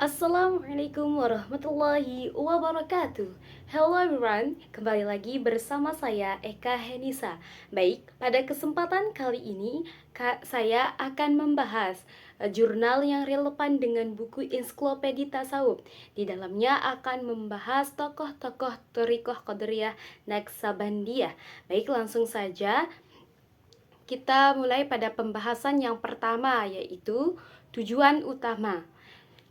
Assalamualaikum warahmatullahi wabarakatuh. Hello everyone, kembali lagi bersama saya Eka Henisa. Baik, pada kesempatan kali ini saya akan membahas jurnal yang relevan dengan buku Ensiklopedia Tasawuf. Di dalamnya akan membahas tokoh-tokoh Thariqah Qadariyah Naqsabandiyah. Baik, langsung saja kita mulai pada pembahasan yang pertama, yaitu tujuan utama.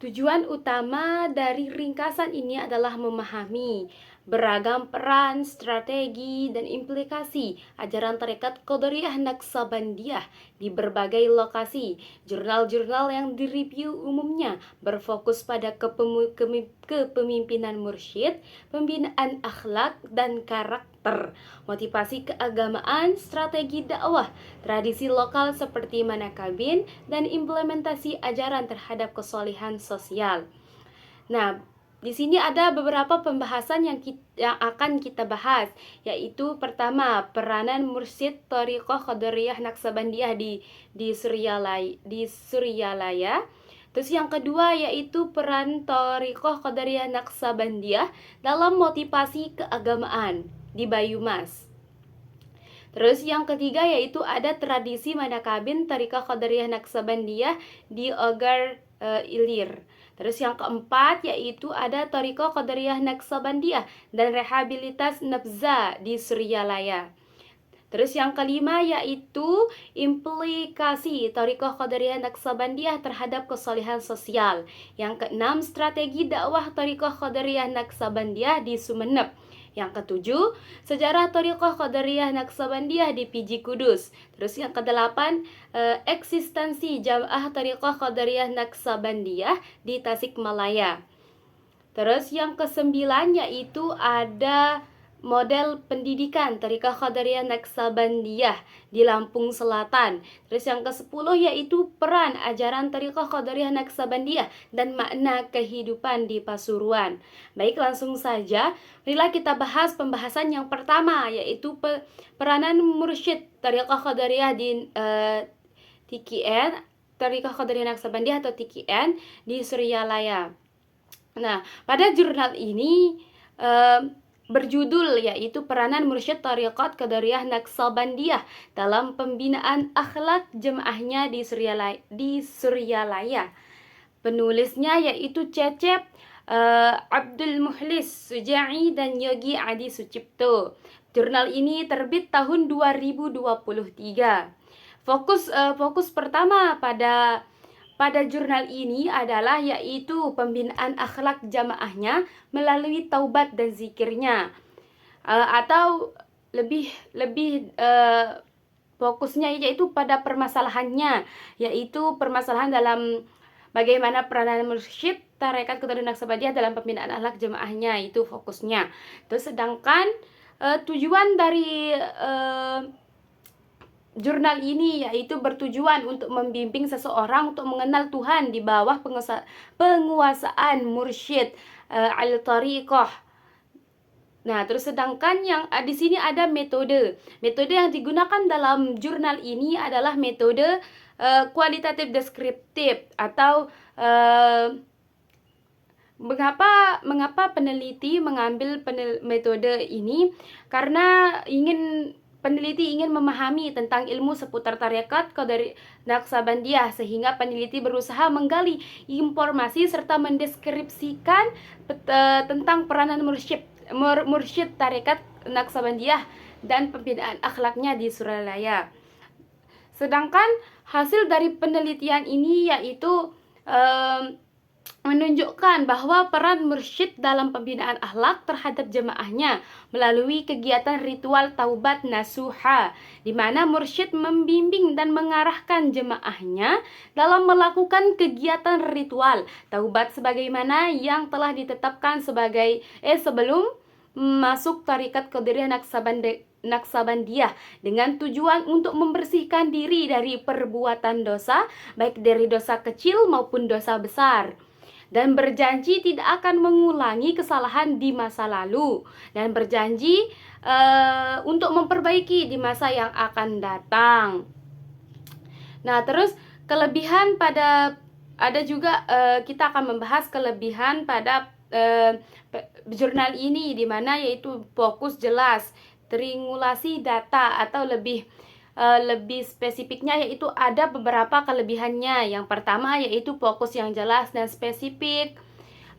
Tujuan utama dari ringkasan ini adalah memahami beragam peran, strategi, dan implikasi ajaran tarekat Qadariyah Naqsabandiyah di berbagai lokasi. Jurnal-jurnal yang direview umumnya berfokus pada kepemimpinan mursyid, pembinaan akhlak dan karakter, motivasi keagamaan, strategi dakwah, tradisi lokal seperti manakabin, dan implementasi ajaran terhadap kesolehan sosial. Nah, di sini ada beberapa pembahasan yang akan kita bahas, yaitu pertama, peranan mursyid Thariqah Qadariyah Naqsabandiyah di Suryalaya. Terus yang kedua yaitu peran Thariqah Qadariyah Naqsabandiyah dalam motivasi keagamaan di Banyumas. Terus yang ketiga yaitu ada tradisi manakabin Thariqah Qadariyah Naqsabandiyah di Ogar Ilir. Terus yang keempat yaitu ada Thariqah Qadariyah Naqsabandiyah dan rehabilitas nafza di Suryalaya. Terus yang kelima yaitu implikasi Thariqah Qadariyah Naqsabandiyah terhadap kesolehan sosial. Yang keenam, strategi dakwah Thariqah Qadariyah Naqsabandiyah di Sumeneb. Yang ketujuh, sejarah Thariqah Qadariyah Naqsabandiyah di Piji Kudus. Terus yang kedelapan, eksistensi Jamaah Thariqah Qadariyah Naqsabandiyah di Tasikmalaya. Terus yang kesembilan yaitu ada model pendidikan Thariqah Qadariyah Naqsabandiyah di Lampung Selatan. Terus yang ke-10 yaitu peran ajaran Thariqah Qadariyah Naqsabandiyah dan makna kehidupan di Pasuruan. Baik, langsung saja marilah kita bahas pembahasan yang pertama, yaitu peranan mursyid Thariqah Qadariyah di TKN, Thariqah Qadariyah Naqsabandiyah atau TKN di Suryalaya. Nah, pada jurnal ini berjudul yaitu peranan mursyid Thariqah Qadariyah Naqsabandiyah dalam pembinaan akhlak jemaahnya di Suryalaya. Penulisnya yaitu Cecep Abdul Mukhlis Suja'i dan Yogi Adi Sucipto. Jurnal ini terbit tahun 2023. Fokus pertama pada jurnal ini adalah yaitu pembinaan akhlak jamaahnya melalui taubat dan zikirnya, atau lebih fokusnya yaitu pada permasalahannya, yaitu permasalahan dalam bagaimana peranan mursyid tarekat Qadariyah Naqsabandiyah dalam pembinaan akhlak jamaahnya, itu fokusnya. Terus sedangkan tujuan dari jurnal ini yaitu bertujuan untuk membimbing seseorang untuk mengenal Tuhan di bawah penguasaan mursyid al-Thariqah. Nah, terus sedangkan yang di sini ada metode yang digunakan dalam jurnal ini adalah metode kualitatif deskriptif atau mengapa peneliti mengambil metode ini, karena peneliti ingin memahami tentang ilmu seputar tarekat Qadariyah Naqsabandiyah, sehingga peneliti berusaha menggali informasi serta mendeskripsikan tentang peranan mursyid tarekat Naqsabandiyah dan pembinaan akhlaknya di Suryalaya. Sedangkan hasil dari penelitian ini yaitu menunjukkan bahwa peran mursyid dalam pembinaan akhlak terhadap jemaahnya melalui kegiatan ritual taubat nasuha, di mana mursyid membimbing dan mengarahkan jemaahnya dalam melakukan kegiatan ritual taubat sebagaimana yang telah ditetapkan sebelum masuk tarekat Qadariyah Naqsabandiyah, dengan tujuan untuk membersihkan diri dari perbuatan dosa, baik dari dosa kecil maupun dosa besar, dan berjanji tidak akan mengulangi kesalahan di masa lalu, dan berjanji untuk memperbaiki di masa yang akan datang. Nah, terus kelebihan pada ada juga kita akan membahas kelebihan pada jurnal ini, di mana yaitu fokus jelas, triangulasi data, atau lebih spesifiknya yaitu ada beberapa kelebihannya. Yang pertama yaitu fokus yang jelas dan spesifik,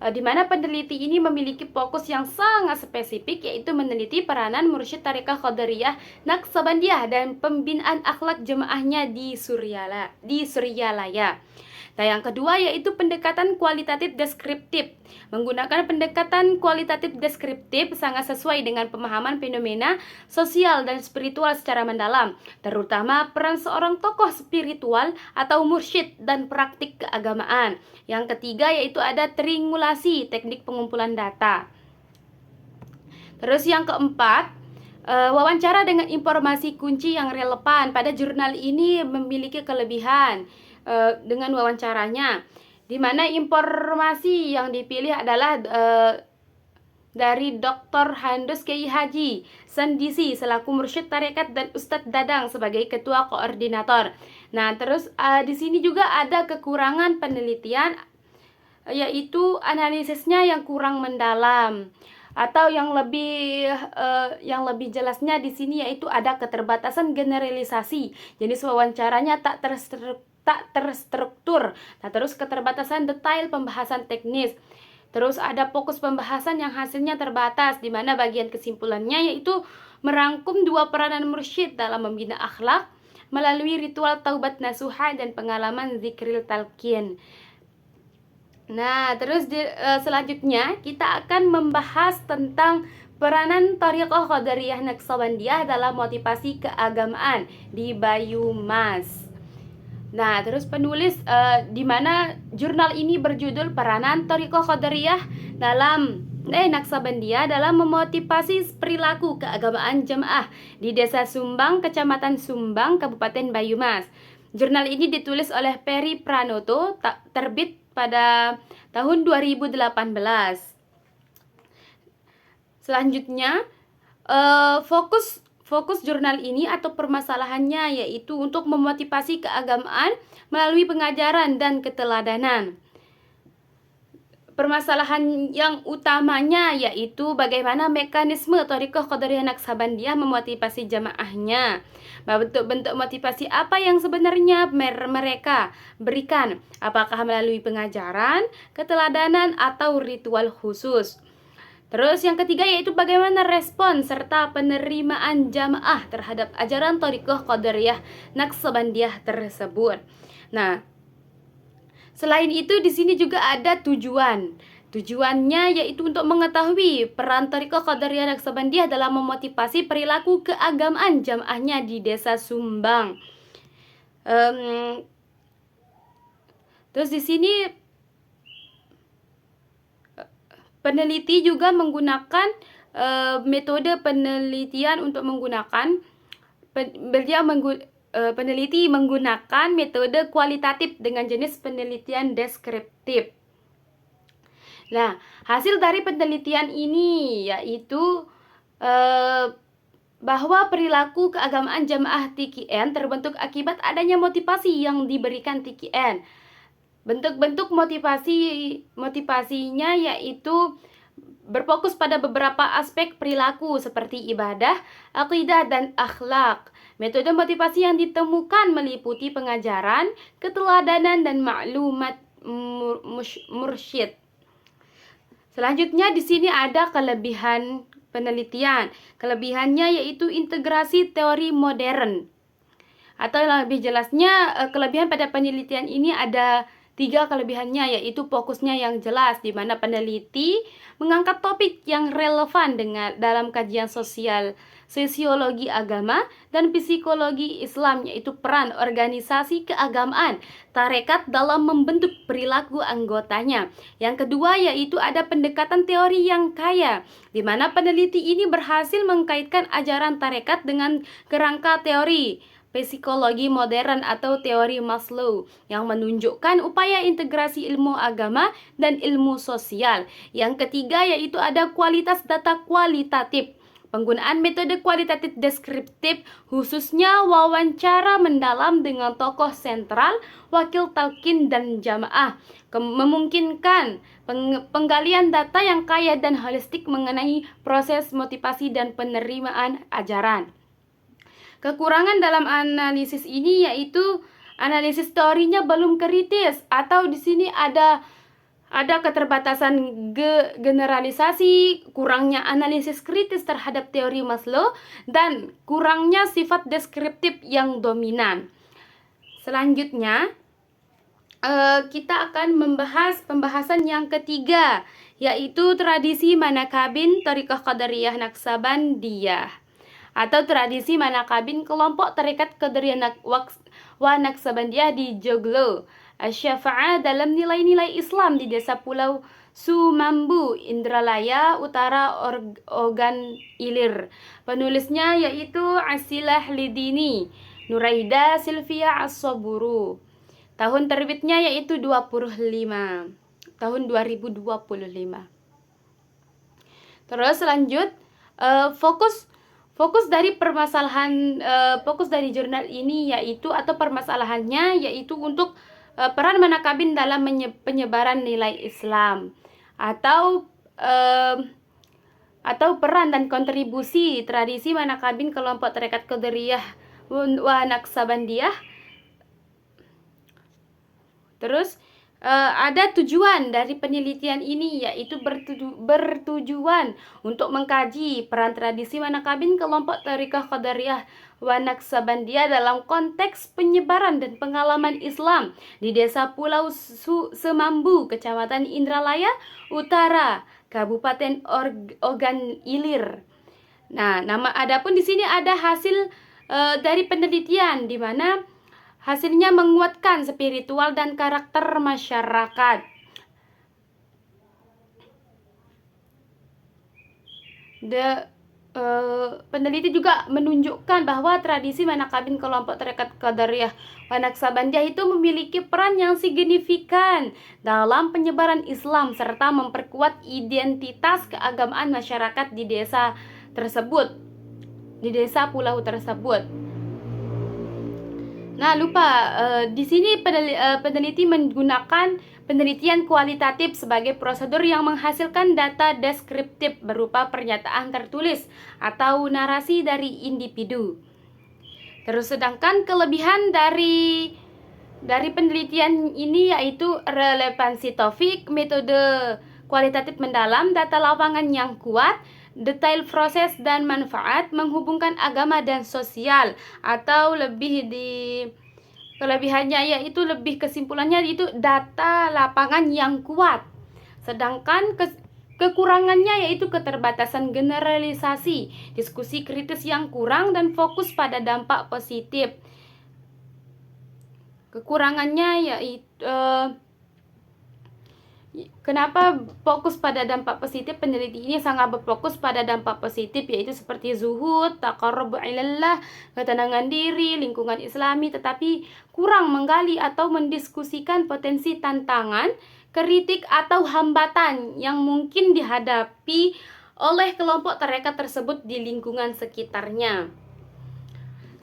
di mana peneliti ini memiliki fokus yang sangat spesifik, yaitu meneliti peranan mursyid Tariqah Qadariyah Naqsabandiyah dan pembinaan akhlak jemaahnya di Suryalaya. Nah, yang kedua yaitu pendekatan kualitatif deskriptif. Menggunakan pendekatan kualitatif deskriptif sangat sesuai dengan pemahaman fenomena sosial dan spiritual secara mendalam, terutama peran seorang tokoh spiritual atau mursyid dan praktik keagamaan. Yang ketiga yaitu ada triangulasi, teknik pengumpulan data. Terus yang keempat, wawancara dengan informasi kunci yang relevan. Pada jurnal ini memiliki kelebihan dengan wawancaranya, di mana informasi yang dipilih adalah dari Dr. Handus Kiai Haji Sandisi selaku mursyid tarekat dan Ustadz Dadang sebagai ketua koordinator. Nah, terus di sini juga ada kekurangan penelitian, yaitu analisisnya yang kurang mendalam, atau yang lebih jelasnya di sini yaitu ada keterbatasan generalisasi. Jenis wawancaranya tak terstruktur. Nah, terus keterbatasan detail pembahasan teknis. Terus ada fokus pembahasan yang hasilnya terbatas, di mana bagian kesimpulannya yaitu merangkum dua peranan mursyid dalam membina akhlak melalui ritual taubat nasuha dan pengalaman zikril talqin. Nah, terus selanjutnya kita akan membahas tentang peranan Thariqah Qadariyah Naqsabandiyah dalam motivasi keagamaan di Banyumas. Nah, terus penulis di mana jurnal ini berjudul Peranan Thariqah Qadariyah dalam Naqsabandiyah dalam memotivasi perilaku keagamaan jemaah di Desa Sumbang, Kecamatan Sumbang, Kabupaten Banyumas. Jurnal ini ditulis oleh Peri Pranoto, terbit pada tahun 2018. Selanjutnya, fokus jurnal ini atau permasalahannya yaitu untuk memotivasi keagamaan melalui pengajaran dan keteladanan. Permasalahan yang utamanya yaitu bagaimana mekanisme Thariqah Qadariyah Naqsabandiyah memotivasi jamaahnya. Bentuk-bentuk motivasi apa yang sebenarnya mereka berikan? Apakah melalui pengajaran, keteladanan, atau ritual khusus? Terus yang ketiga yaitu bagaimana respon serta penerimaan jamaah terhadap ajaran Thariqah Qadariyah Naqsabandiyah tersebut. Nah, selain itu di sini juga ada tujuan. Tujuannya yaitu untuk mengetahui peran Thariqah Qadariyah Naqsabandiyah dalam memotivasi perilaku keagamaan jamaahnya di Desa Sumbang. Terus di sini peneliti juga menggunakan metode penelitian untuk menggunakan peneliti menggunakan metode kualitatif dengan jenis penelitian deskriptif. Nah, hasil dari penelitian ini yaitu bahwa perilaku keagamaan jamaah TKN terbentuk akibat adanya motivasi yang diberikan TKN. Bentuk-bentuk motivasinya yaitu berfokus pada beberapa aspek perilaku seperti ibadah, akidah, dan akhlak. Metode motivasi yang ditemukan meliputi pengajaran, keteladanan, dan maklumat mursyid. Selanjutnya di sini ada kelebihan penelitian. Kelebihannya yaitu integrasi teori modern. Atau lebih jelasnya, kelebihan pada penelitian ini ada 3 kelebihannya, yaitu fokusnya yang jelas, di mana peneliti mengangkat topik yang relevan dalam kajian sosiologi agama dan psikologi Islam, yaitu peran organisasi keagamaan tarekat dalam membentuk perilaku anggotanya. Yang kedua yaitu ada pendekatan teori yang kaya, di mana peneliti ini berhasil mengkaitkan ajaran tarekat dengan kerangka teori psikologi modern atau teori Maslow yang menunjukkan upaya integrasi ilmu agama dan ilmu sosial. Yang ketiga yaitu ada kualitas data kualitatif. Penggunaan metode kualitatif deskriptif khususnya wawancara mendalam dengan tokoh sentral, wakil talqin dan jamaah memungkinkan penggalian data yang kaya dan holistik mengenai proses motivasi dan penerimaan ajaran. Kekurangan dalam analisis ini yaitu analisis teorinya belum kritis, atau di sini ada keterbatasan generalisasi, kurangnya analisis kritis terhadap teori Maslow, dan kurangnya sifat deskriptif yang dominan. Selanjutnya, kita akan membahas pembahasan yang ketiga, yaitu tradisi Manakabin Thariqah Qadariyah Naksabandiyah atau tradisi Manakabin kelompok Tarekat Qadariyah wa Naksabandiyah di Joglo, Syafa'ah dalam nilai-nilai Islam di desa Pulau Sumambu, Indralaya Utara, Ogan Ilir. Penulisnya yaitu Asilah Lidini, Nuraida Silvia As-Soburu. Tahun terbitnya yaitu 25 tahun 2025. Terus lanjut, fokus dari permasalahan fokus dari jurnal ini yaitu, atau permasalahannya yaitu untuk peran Manakabin dalam penyebaran nilai Islam, atau peran dan kontribusi tradisi Manakabin kelompok Tarekat Qadariyah wa Naksabandiyah. Terus ada tujuan dari penelitian ini, yaitu bertujuan untuk mengkaji peran tradisi Manakabin kelompok Tarekat Qadariyah wa Naksabandiyah dalam konteks penyebaran dan pengalaman Islam di desa Pulau Semambu, Kecamatan Indralaya Utara, Kabupaten Ogan Ilir. Nah, adapun di sini ada hasil dari penelitian di mana hasilnya menguatkan spiritual dan karakter masyarakat. Peneliti juga menunjukkan bahwa tradisi Manakabin kelompok Tarekat Qadariyah wa Naksabandiyah itu memiliki peran yang signifikan dalam penyebaran Islam serta memperkuat identitas keagamaan masyarakat di desa pulau tersebut. Nah, di sini peneliti menggunakan penelitian kualitatif sebagai prosedur yang menghasilkan data deskriptif berupa pernyataan tertulis atau narasi dari individu. Terus sedangkan kelebihan dari penelitian ini yaitu relevansi topik, metode kualitatif mendalam, data lapangan yang kuat, detail proses dan manfaat, menghubungkan agama dan sosial, atau kelebihannya yaitu kesimpulannya yaitu data lapangan yang kuat. Sedangkan kekurangannya yaitu keterbatasan generalisasi, diskusi kritis yang kurang, dan fokus pada dampak positif. Kekurangannya yaitu kenapa fokus pada dampak positif? Peneliti ini sangat berfokus pada dampak positif, yaitu seperti zuhud, taqarrub ilallah, ketenangan diri, lingkungan islami, tetapi kurang menggali atau mendiskusikan potensi tantangan, kritik atau hambatan yang mungkin dihadapi oleh kelompok tarekat tersebut di lingkungan sekitarnya.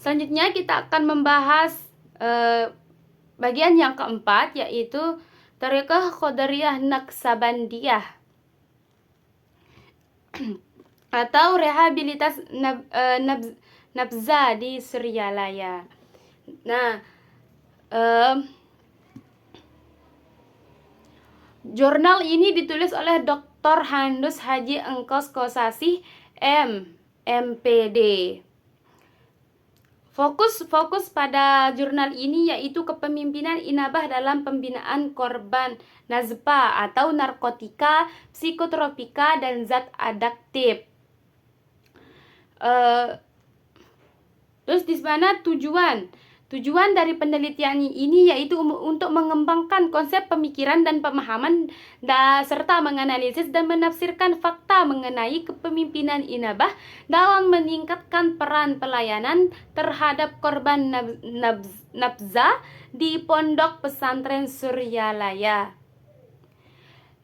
Selanjutnya kita akan membahas bagian yang keempat, yaitu Tarekat Qadariyah Naksabandiyah atau rehabilitas nabza di Suryalaya. Nah, jurnal ini ditulis oleh Dr. Handus Haji Engkos Kosasih MPD. Fokus pada jurnal ini yaitu kepemimpinan Inabah dalam pembinaan korban nazpa atau narkotika, psikotropika, dan zat adaktif. Terus di mana tujuan dari penelitian ini yaitu untuk mengembangkan konsep pemikiran dan pemahaman serta menganalisis dan menafsirkan fakta mengenai kepemimpinan Inabah dalam meningkatkan peran pelayanan terhadap korban nabza di Pondok Pesantren Suryalaya.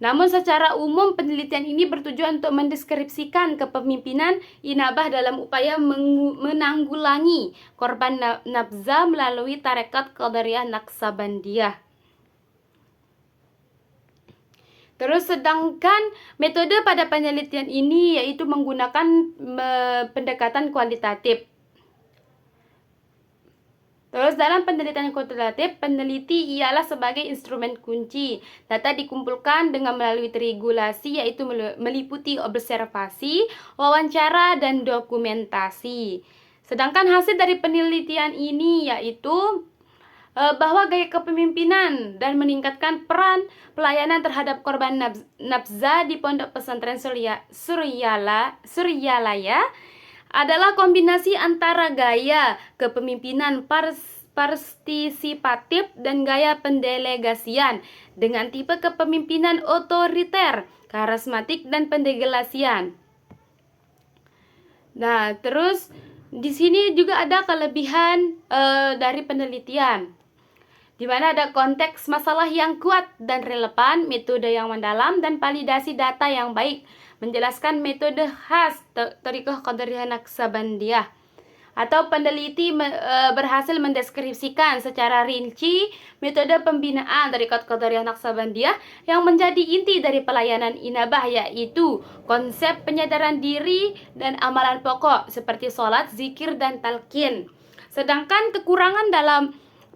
Namun secara umum penelitian ini bertujuan untuk mendeskripsikan kepemimpinan inabah dalam upaya menanggulangi korban nabza melalui tarekat Qadariyah Naqsabandiyah. Terus sedangkan metode pada penelitian ini yaitu menggunakan pendekatan kualitatif. Terus dalam penelitian kualitatif, peneliti ialah sebagai instrumen kunci. Data dikumpulkan dengan melalui triangulasi yaitu meliputi observasi, wawancara, dan dokumentasi. Sedangkan hasil dari penelitian ini yaitu bahwa gaya kepemimpinan dan meningkatkan peran pelayanan terhadap korban nabza di Pondok Pesantren Suryalaya adalah kombinasi antara gaya kepemimpinan partisipatif dan gaya pendelegasian dengan tipe kepemimpinan otoriter, karismatik, dan pendelegasian. Nah, terus di sini juga ada kelebihan dari penelitian, di mana ada konteks masalah yang kuat dan relevan, metode yang mendalam, dan validasi data yang baik, menjelaskan metode khas Thariqah Qadariyah Naqsabandiyah. Atau peneliti berhasil mendeskripsikan secara rinci metode pembinaan Thariqah Qadariyah Naqsabandiyah yang menjadi inti dari pelayanan inabah, yaitu konsep penyadaran diri dan amalan pokok seperti sholat, zikir, dan talqin. Sedangkan kekurangan dalam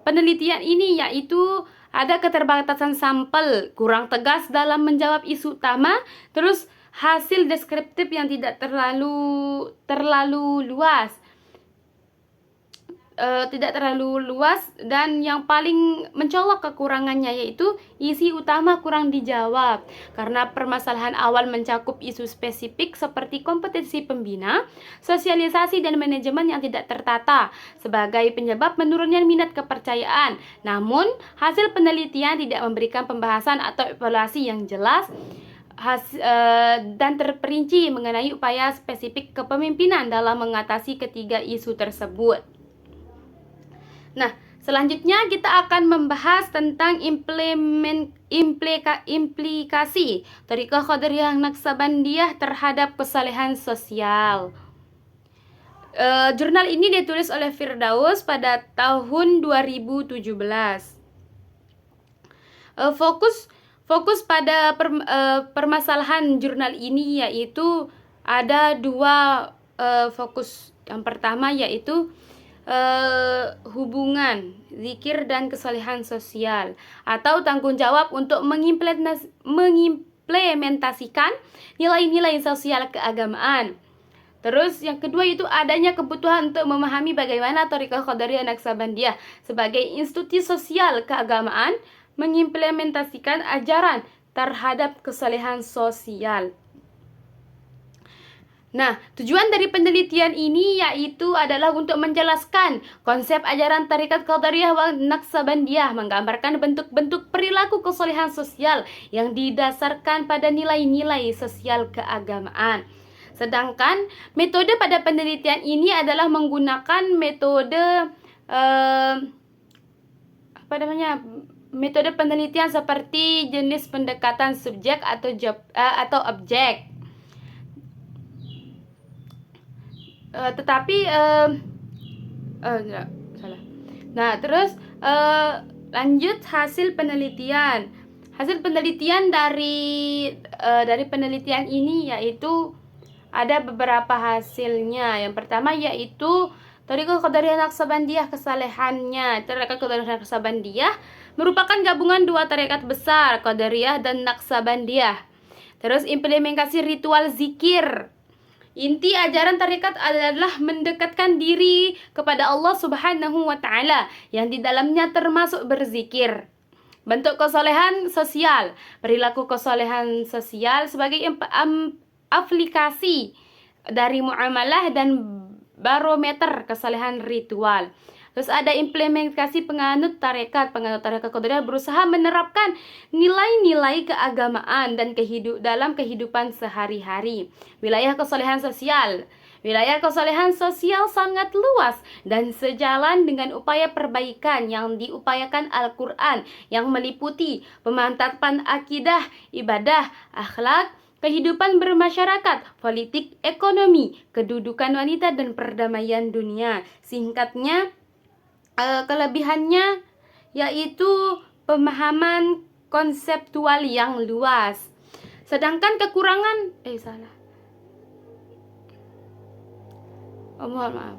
penelitian ini yaitu ada keterbatasan sampel, kurang tegas dalam menjawab isu utama, terus hasil deskriptif yang tidak terlalu luas. Dan yang paling mencolok kekurangannya yaitu isi utama kurang dijawab karena permasalahan awal mencakup isu spesifik seperti kompetensi pembina, sosialisasi, dan manajemen yang tidak tertata sebagai penyebab menurunnya minat kepercayaan. Namun hasil penelitian tidak memberikan pembahasan atau evaluasi yang jelas dan terperinci mengenai upaya spesifik kepemimpinan dalam mengatasi ketiga isu tersebut. Nah, selanjutnya kita akan membahas tentang implikasi Thariqah Qadariyah Naqsabandiyah terhadap kesalehan sosial. Jurnal ini ditulis oleh Firdaus pada tahun 2017. Fokus pada permasalahan jurnal ini yaitu ada dua fokus. Yang pertama yaitu hubungan zikir dan kesalehan sosial atau tanggung jawab untuk mengimplementasikan nilai-nilai sosial keagamaan. Terus yang kedua itu adanya kebutuhan untuk memahami bagaimana Thariqah Qadariyah Naqsabandiyah sebagai institusi sosial keagamaan mengimplementasikan ajaran terhadap kesalehan sosial. Nah, tujuan dari penelitian ini yaitu adalah untuk menjelaskan konsep ajaran Thariqah Qadariyah Naqsabandiyah, menggambarkan bentuk-bentuk perilaku kesalehan sosial yang didasarkan pada nilai-nilai sosial keagamaan. Sedangkan metode pada penelitian ini adalah menggunakan metode metode penelitian seperti jenis pendekatan subjek atau objek. Nah, terus lanjut hasil penelitian. Hasil penelitian dari penelitian ini yaitu ada beberapa hasilnya. Yang pertama yaitu Thariqah Qadariyah Naqsabandiyah kesalehannya. Thariqah Qadariyah Naqsabandiyah merupakan gabungan dua tarekat besar, Qadariyah dan Naqsabandiyah. Terus implementasi ritual zikir. Inti ajaran tarekat adalah mendekatkan diri kepada Allah Subhanahu wa Ta'ala yang di dalamnya termasuk berzikir. Bentuk kesalehan sosial, perilaku kesalehan sosial sebagai aplikasi dari muamalah dan barometer kesalehan ritual. Terus ada implementasi penganut tarekat Qadariyah berusaha menerapkan nilai-nilai keagamaan dan dalam kehidupan sehari-hari. Wilayah kesalehan sosial. Wilayah kesolehan sosial sangat luas dan sejalan dengan upaya perbaikan yang diupayakan Al-Quran yang meliputi pemantapan akidah, ibadah, akhlak, kehidupan bermasyarakat, politik, ekonomi, kedudukan wanita, dan perdamaian dunia. Singkatnya, kelebihannya yaitu pemahaman konseptual yang luas. Sedangkan kekurangan, mohon maaf.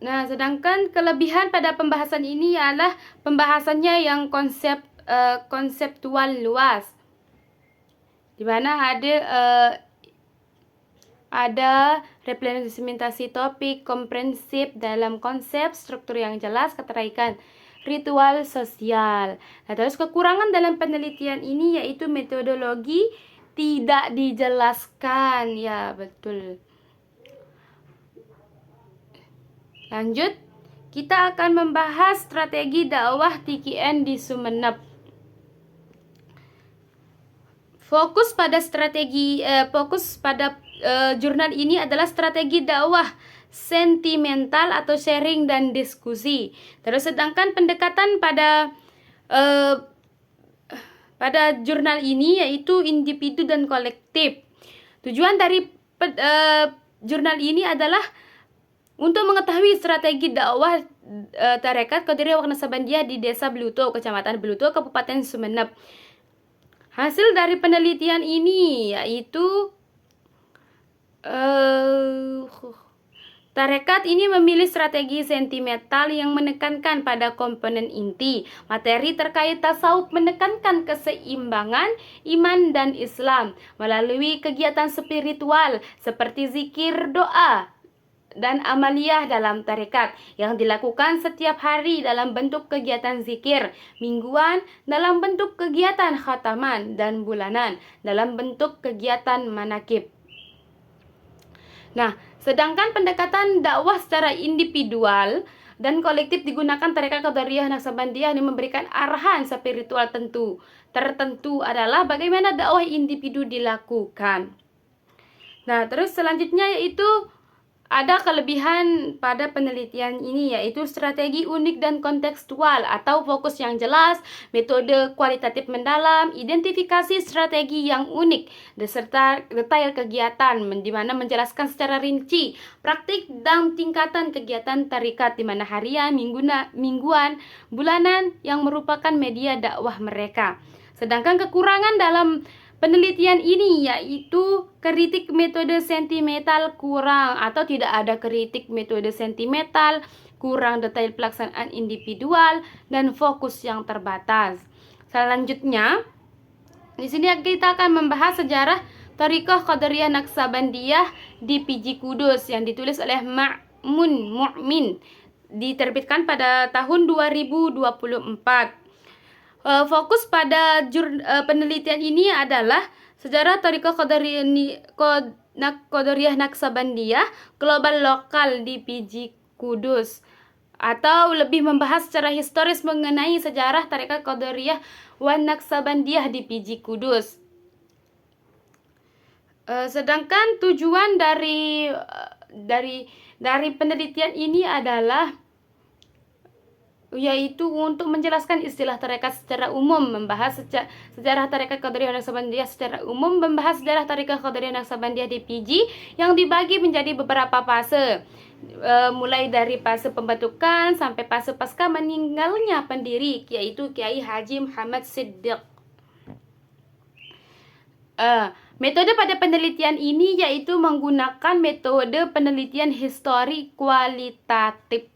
Nah, sedangkan kelebihan pada pembahasan ini adalah pembahasannya yang konseptual luas, di mana ada representasi topik komprehensif dalam konsep struktur yang jelas, keterkaitan ritual sosial. Nah, terus kekurangan dalam penelitian ini yaitu metodologi tidak dijelaskan. Ya, betul. Lanjut, kita akan membahas strategi dakwah TKN di Sumeneb. Fokus pada jurnal ini adalah strategi dakwah sentimental atau sharing dan diskusi. Terus sedangkan pendekatan pada jurnal ini yaitu individu dan kolektif. Tujuan dari jurnal ini adalah untuk mengetahui strategi dakwah Tarekat Qadiriyah Waqf Naksabandiyah di Desa Bluto, Kecamatan Bluto, Kabupaten Sumeneb. Hasil dari penelitian ini yaitu Tarekat ini memilih strategi sentimental yang menekankan pada komponen inti. Materi terkait tasawuf menekankan keseimbangan iman dan Islam melalui kegiatan spiritual seperti zikir, doa, dan amaliyah dalam tarekat yang dilakukan setiap hari dalam bentuk kegiatan zikir, mingguan dalam bentuk kegiatan khataman, dan bulanan dalam bentuk kegiatan manakib. Nah, sedangkan pendekatan dakwah secara individual dan kolektif digunakan tarekat Qadariyah Naksabandiyah yang memberikan arahan spiritual tertentu adalah bagaimana dakwah individu dilakukan. Nah, terus selanjutnya yaitu ada kelebihan pada penelitian ini yaitu strategi unik dan kontekstual atau fokus yang jelas, metode kualitatif mendalam, identifikasi strategi yang unik, beserta detail kegiatan di mana menjelaskan secara rinci praktik dan tingkatan kegiatan tarekat di mana harian, mingguan, bulanan yang merupakan media dakwah mereka. Sedangkan kekurangan dalam penelitian ini yaitu kritik metode sentimental kurang atau tidak ada kritik metode sentimental, kurang detail pelaksanaan individual, dan fokus yang terbatas. Selanjutnya, di sini kita akan membahas sejarah Thariqah Qadariyah Naksabandiyah di PJ Kudus yang ditulis oleh Ma'mun Mu'min, diterbitkan pada tahun 2024. Fokus pada penelitian ini adalah sejarah Thariqah Qadariyah Naksabandiyah global lokal di PJ Kudus, atau lebih membahas secara historis mengenai sejarah Thariqah Qadariyah wan Naksabandiyah di PJ Kudus. Sedangkan tujuan dari penelitian ini adalah yaitu untuk menjelaskan istilah tarekat secara umum, membahas sejarah tarekat Qadariyah Naksabandiyah secara umum, membahas sejarah tarekat Qadariyah Naksabandiyah di PJ yang dibagi menjadi beberapa fase, mulai dari fase pembentukan sampai fase pasca meninggalnya pendiri, yaitu Kiai Haji Muhammad Siddiq. Metode pada penelitian ini yaitu menggunakan metode penelitian histori kualitatif.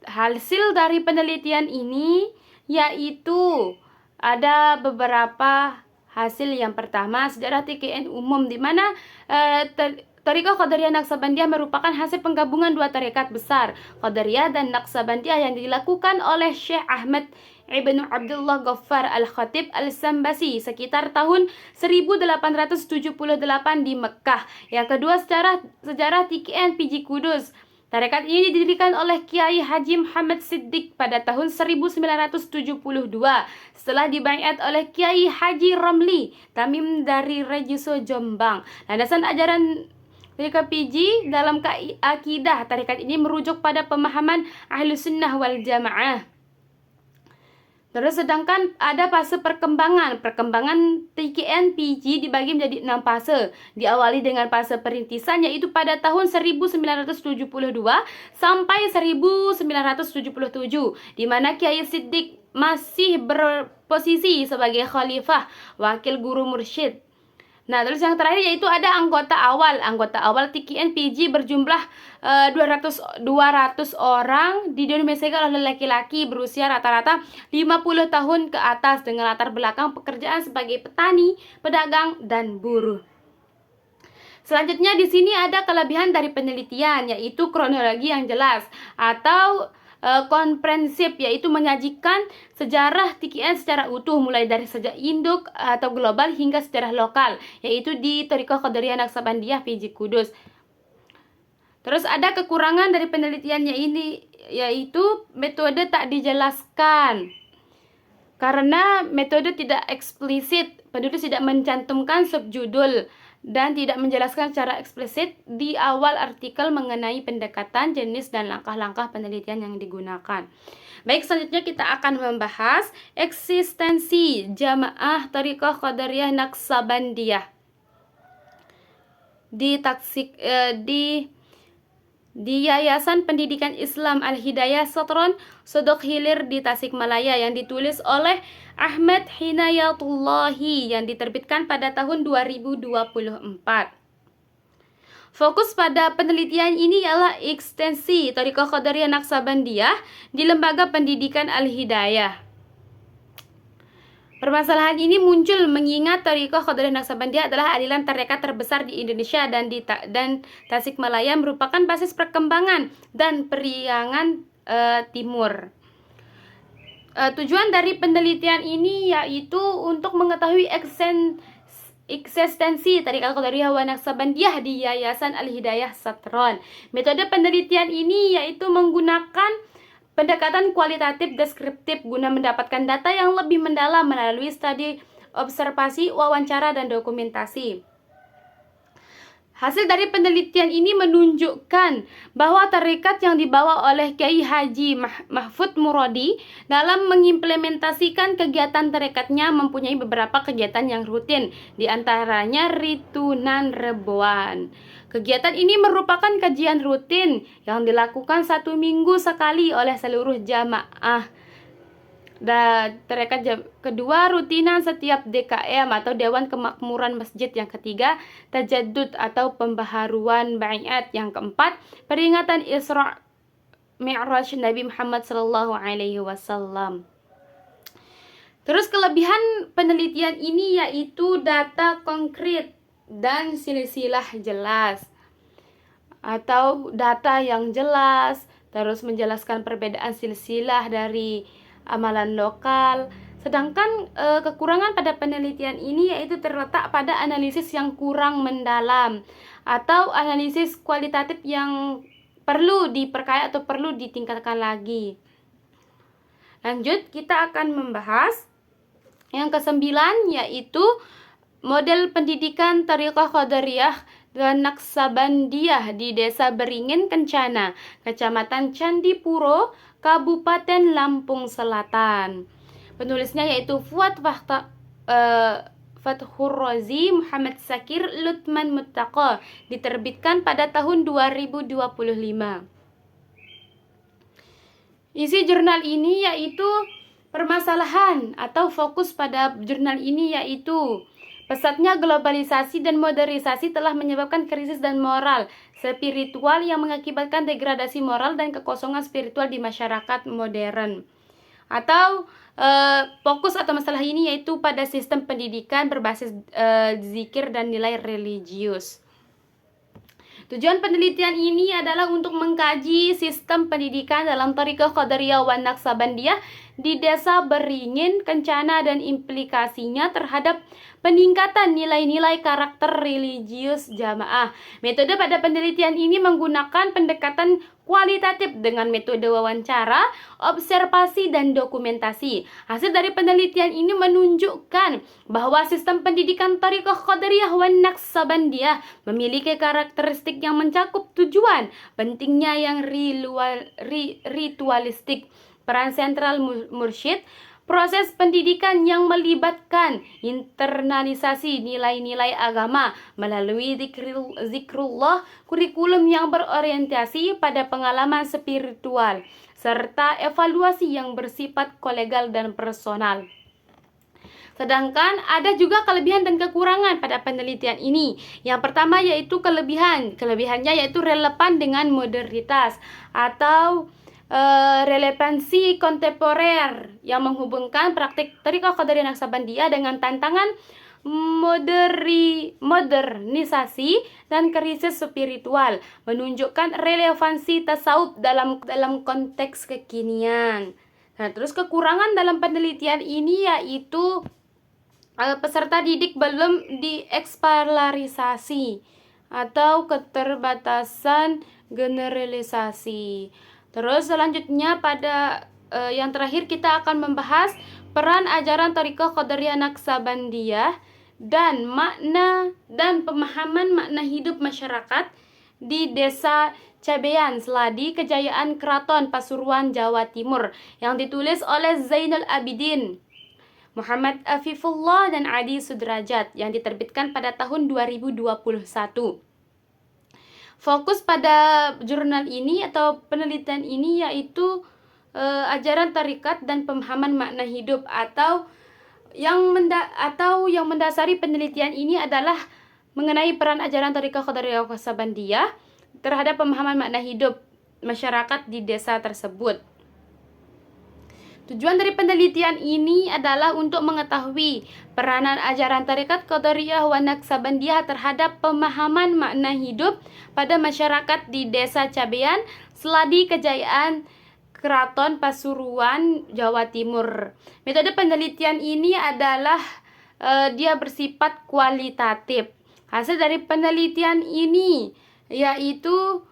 Hasil dari penelitian ini yaitu ada beberapa hasil. Yang pertama, sejarah TKN umum, di mana Thariqah Qadariyah Naksabandiyah merupakan hasil penggabungan dua tarekat besar, Qadariyah dan Naksabandiyah, yang dilakukan oleh Syekh Ahmad Ibnu Abdullah Ghaffar Al-Khatib Al-Sambasi sekitar tahun 1878 di Mekkah. Yang kedua, sejarah TKN PJ Kudus Tarekat ini didirikan oleh Kiai Haji Muhammad Siddiq pada tahun 1972 setelah dibaiat oleh Kiai Haji Ramli Tamim dari Rejiso Jombang. Landasan ajaran tarekat PJ dalam akidah tarekat ini merujuk pada pemahaman Ahlus Sunnah wal Jamaah. Terus sedangkan ada fase perkembangan TKN PG dibagi menjadi 6 fase. Diawali dengan fase perintisan yaitu pada tahun 1972 sampai 1977 di mana Kiai Siddiq masih berposisi sebagai khalifah, wakil guru mursyid. Nah, terus yang terakhir yaitu ada anggota awal. Anggota awal TKN PG berjumlah 200 orang, didominasikan oleh laki-laki berusia rata-rata 50 tahun ke atas dengan latar belakang pekerjaan sebagai petani, pedagang, dan buruh. Selanjutnya di sini ada kelebihan dari penelitian yaitu kronologi yang jelas atau komprehensif, yaitu menyajikan sejarah TKN secara utuh mulai dari sejak induk atau global hingga sejarah lokal, yaitu di Thariqah Qadariyah Naqsabandiyah PJ Kudus. Terus ada kekurangan dari penelitiannya ini yaitu metode tak dijelaskan. Karena metode tidak eksplisit, penulis tidak mencantumkan subjudul dan tidak menjelaskan secara eksplisit di awal artikel mengenai pendekatan, jenis, dan langkah-langkah penelitian yang digunakan. Baik, selanjutnya kita akan membahas eksistensi Jamaah Thariqah Qadariyah Naqsabandiyah di Yayasan Pendidikan Islam Al-Hidayah Satron Sodok Hilir di Tasikmalaya yang ditulis oleh Ahmad Hinayatullahi yang diterbitkan pada tahun 2024. Fokus pada penelitian ini ialah ekstensi Thariqah Qadariyah Naqsabandiyah di Lembaga Pendidikan Al-Hidayah. Permasalahan ini muncul mengingat Thariqah Qadariyah Naqsabandiyah adalah aliran tarekat terbesar di Indonesia dan Tasikmalaya merupakan basis perkembangan dan Periangan Timur. Tujuan dari penelitian ini yaitu untuk mengetahui eksistensi Thariqah Qadariyah wa Naqsabandiyah di Yayasan Al-Hidayah Satron. Metode penelitian ini yaitu menggunakan pendekatan kualitatif deskriptif guna mendapatkan data yang lebih mendalam melalui studi observasi, wawancara, dan dokumentasi. Hasil dari penelitian ini menunjukkan bahwa tarekat yang dibawa oleh Kiai Haji Mahfud Muradi dalam mengimplementasikan kegiatan tarekatnya mempunyai beberapa kegiatan yang rutin, diantaranya Ritunan Reboan. Kegiatan ini merupakan kajian rutin yang dilakukan 1 minggu sekali oleh seluruh jamaah. Dan tarekat kedua, rutinan setiap DKM atau Dewan Kemakmuran Masjid. Yang ketiga, tajaddud atau pembaharuan baiat. Yang keempat, peringatan Isra Mi'raj Nabi Muhammad SAW. Terus kelebihan penelitian ini yaitu data konkret dan silsilah jelas atau data yang jelas, terus menjelaskan perbedaan silsilah dari amalan lokal. Sedangkan kekurangan pada penelitian ini yaitu terletak pada analisis yang kurang mendalam atau analisis kualitatif yang perlu diperkaya atau perlu ditingkatkan lagi. Lanjut, kita akan membahas yang ke-9 yaitu model pendidikan Thariqah Qadariyah dan Naqsabandiyah di Desa Beringin Kencana, Kecamatan Candipuro, Kabupaten Lampung Selatan. Penulisnya yaitu Fathur Razi Muhammad Sakir Lutman Muttaqa, diterbitkan pada tahun 2025. Isi jurnal ini yaitu permasalahan atau fokus pada jurnal ini yaitu pesatnya globalisasi dan modernisasi telah menyebabkan krisis dan moral spiritual yang mengakibatkan degradasi moral dan kekosongan spiritual di masyarakat modern. Atau fokus atau masalah ini yaitu pada sistem pendidikan berbasis zikir dan nilai religius. Tujuan penelitian ini adalah untuk mengkaji sistem pendidikan dalam Thariqah Qadariyah wa Naqsabandiyah di Desa Beringin Kencana dan implikasinya terhadap peningkatan nilai-nilai karakter religius jamaah. Metode pada penelitian ini menggunakan pendekatan kualitatif dengan metode wawancara, observasi, dan dokumentasi. Hasil dari penelitian ini menunjukkan bahwa sistem pendidikan Thariqah Qadariyah wan Naqsabandiyah memiliki karakteristik yang mencakup tujuan, pentingnya yang ritualistik, peran sentral mursyid, proses pendidikan yang melibatkan internalisasi nilai-nilai agama melalui zikrullah, kurikulum yang berorientasi pada pengalaman spiritual, serta evaluasi yang bersifat kolegial dan personal. Sedangkan ada juga kelebihan dan kekurangan pada penelitian ini. Yang pertama yaitu kelebihannya yaitu relevan dengan modernitas atau relevansi kontemporer yang menghubungkan praktik Thariqah Qadariyah Naqsabandiyah dengan tantangan modernisasi dan krisis spiritual, menunjukkan relevansi tasawuf dalam konteks kekinian. Nah, terus kekurangan dalam penelitian ini yaitu peserta didik belum dieksplorisasi atau keterbatasan generalisasi. Terus selanjutnya pada yang terakhir kita akan membahas peran ajaran Thariqah Qadariyah Naqsabandiyah dan makna dan pemahaman makna hidup masyarakat di Desa Cabean, Seladi, Kejayaan Keraton Pasuruan, Jawa Timur, yang ditulis oleh Zainul Abidin, Muhammad Afifullah, dan Adi Sudrajat, yang diterbitkan pada tahun 2021. Fokus pada jurnal ini atau penelitian ini yaitu ajaran tarikat dan pemahaman makna hidup, atau yang mendasari penelitian ini adalah mengenai peran ajaran Thariqah Qadariyah Naqsabandiyah terhadap pemahaman makna hidup masyarakat di desa tersebut. Tujuan dari penelitian ini adalah untuk mengetahui peranan ajaran Thariqah Qadariyah wan Naqsabandiyah terhadap pemahaman makna hidup pada masyarakat di Desa Cabean, Seladi, Kejayaan Keraton Pasuruan, Jawa Timur. Metode penelitian ini adalah dia bersifat kualitatif. Hasil dari penelitian ini yaitu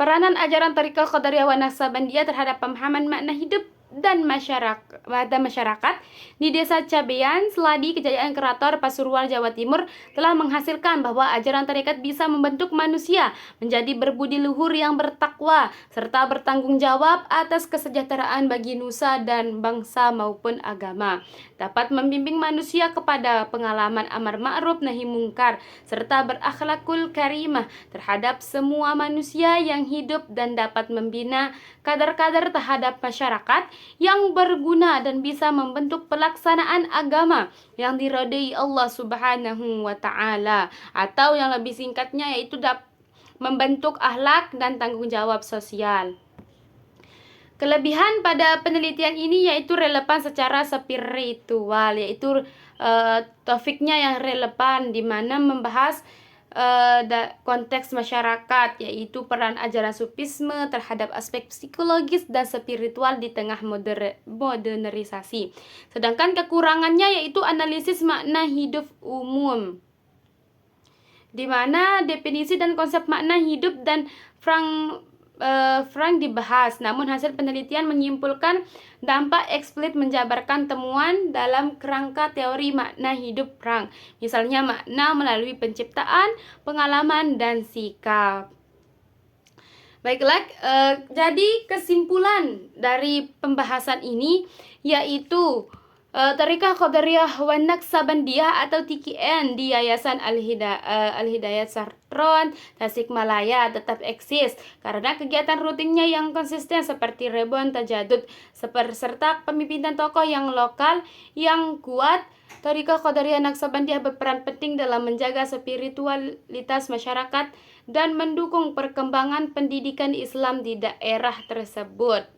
peranan ajaran Thariqah Qadariyah wan Naqsabandiyah terhadap pemahaman makna hidup dan masyarakat di Desa Cabean, Seladi, Kejayaan Keraton Pasuruan, Jawa Timur telah menghasilkan bahwa ajaran tarekat bisa membentuk manusia menjadi berbudi luhur yang bertakwa serta bertanggung jawab atas kesejahteraan bagi nusa dan bangsa maupun agama, dapat membimbing manusia kepada pengalaman amar ma'ruf nahi mungkar serta berakhlakul karimah terhadap semua manusia yang hidup, dan dapat membina kadar-kadar terhadap masyarakat yang berguna dan bisa membentuk pelaksanaan agama yang diridhai Allah Subhanahu wa taala, atau yang lebih singkatnya yaitu membentuk akhlak dan tanggung jawab sosial. Kelebihan pada penelitian ini yaitu relevan secara spiritual, yaitu topiknya yang relevan di mana membahas konteks masyarakat, yaitu peran ajaran sufisme terhadap aspek psikologis dan spiritual di tengah modernisasi. Sedangkan kekurangannya yaitu analisis makna hidup umum, di mana definisi dan konsep makna hidup dan frank dibahas, namun hasil penelitian menyimpulkan dampak eksplisit menjabarkan temuan dalam kerangka teori makna hidup frank, misalnya makna melalui penciptaan, pengalaman, dan sikap. Baiklah, jadi kesimpulan dari pembahasan ini yaitu Thariqah Qadariyah wan Naqsabandiyah atau TQN di Yayasan Al-Hidayat Sartron, Tasikmalaya tetap eksis karena kegiatan rutinnya yang konsisten seperti Rebon Tajadud serta pemimpinan tokoh yang lokal yang kuat. Thariqah Qadariyah Naqsabandiyah berperan penting dalam menjaga spiritualitas masyarakat dan mendukung perkembangan pendidikan Islam di daerah tersebut.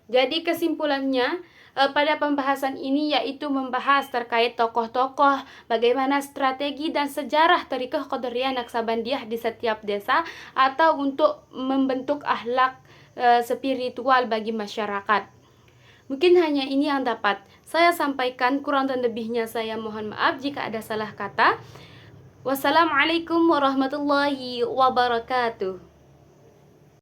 Jadi kesimpulannya pada pembahasan ini yaitu membahas terkait tokoh-tokoh, bagaimana strategi dan sejarah Thariqah Qadariyah Naqsabandiyah di setiap desa atau untuk membentuk akhlak spiritual bagi masyarakat. Mungkin hanya ini yang dapat saya sampaikan, kurang dan lebihnya saya mohon maaf jika ada salah kata. Wassalamualaikum warahmatullahi wabarakatuh.